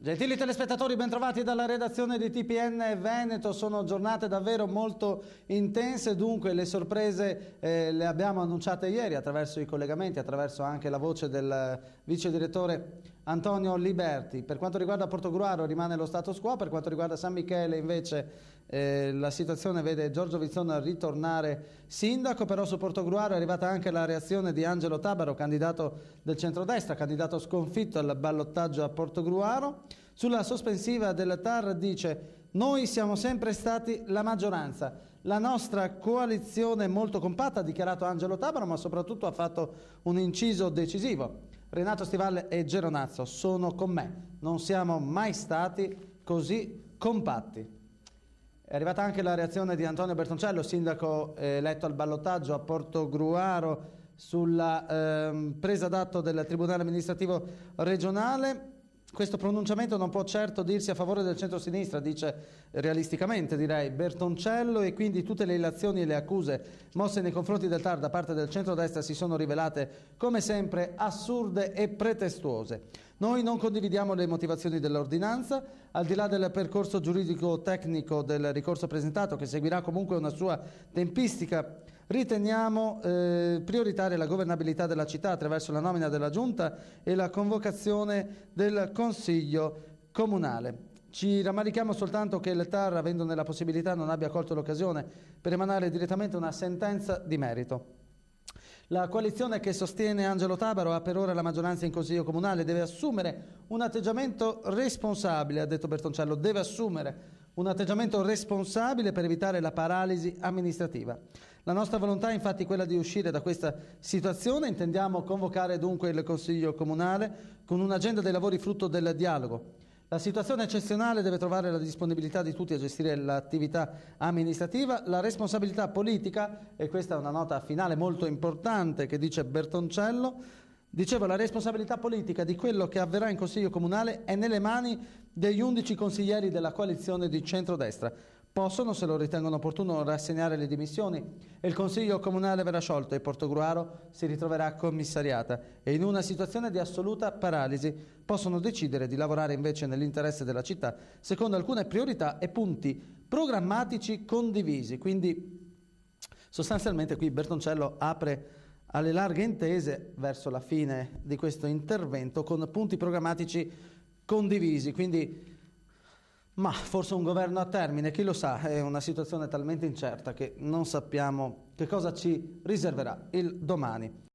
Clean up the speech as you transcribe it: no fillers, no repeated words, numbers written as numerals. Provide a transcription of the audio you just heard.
Gentili telespettatori, bentrovati dalla redazione di TPN Veneto. Sono giornate davvero molto intense, dunque le sorprese le abbiamo annunciate ieri attraverso i collegamenti, attraverso anche la voce del vice direttore Antonio Liberti. Per quanto riguarda Portogruaro rimane lo status quo, per quanto riguarda San Michele invece la situazione vede Giorgio Vizzon ritornare sindaco, però su Portogruaro è arrivata anche la reazione di Angelo Tabaro, candidato del centrodestra, candidato sconfitto al ballottaggio a Portogruaro. Sulla sospensiva del TAR dice: noi siamo sempre stati la maggioranza, la nostra coalizione è molto compatta, ha dichiarato Angelo Tabaro, ma soprattutto ha fatto un inciso decisivo. Renato Stivalle e Geronazzo sono con me, non siamo mai stati così compatti. È arrivata anche la reazione di Antonio Bertoncello, sindaco eletto al ballottaggio a Portogruaro, sulla presa d'atto del Tribunale amministrativo regionale. Questo pronunciamento non può certo dirsi a favore del centro-sinistra, dice realisticamente direi Bertoncello, e quindi tutte le illazioni e le accuse mosse nei confronti del TAR da parte del centro-destra si sono rivelate come sempre assurde e pretestuose. Noi non condividiamo le motivazioni dell'ordinanza, al di là del percorso giuridico-tecnico del ricorso presentato, che seguirà comunque una sua tempistica. Riteniamo prioritaria la governabilità della città attraverso la nomina della Giunta e la convocazione del Consiglio Comunale. Ci rammarichiamo soltanto che il TAR, avendone la possibilità, non abbia colto l'occasione per emanare direttamente una sentenza di merito. La coalizione che sostiene Angelo Tabaro ha per ora la maggioranza in Consiglio Comunale, deve assumere un atteggiamento responsabile, ha detto Bertoncello, deve assumere un atteggiamento responsabile per evitare la paralisi amministrativa. La nostra volontà è infatti quella di uscire da questa situazione, intendiamo convocare dunque il Consiglio Comunale con un'agenda dei lavori frutto del dialogo. La situazione eccezionale deve trovare la disponibilità di tutti a gestire l'attività amministrativa, la responsabilità politica, e questa è una nota finale molto importante che dice Bertoncello, dicevo, la responsabilità politica di quello che avverrà in Consiglio Comunale è nelle mani degli 11 consiglieri della coalizione di centrodestra. Possono, se lo ritengono opportuno, rassegnare le dimissioni e il Consiglio Comunale verrà sciolto e Portogruaro si ritroverà commissariata e in una situazione di assoluta paralisi possono decidere di lavorare invece nell'interesse della città secondo alcune priorità e punti programmatici condivisi. Quindi sostanzialmente qui Bertoncello apre alle larghe intese verso la fine di questo intervento con punti programmatici condivisi, quindi ma forse un governo a termine, chi lo sa, è una situazione talmente incerta che non sappiamo che cosa ci riserverà il domani.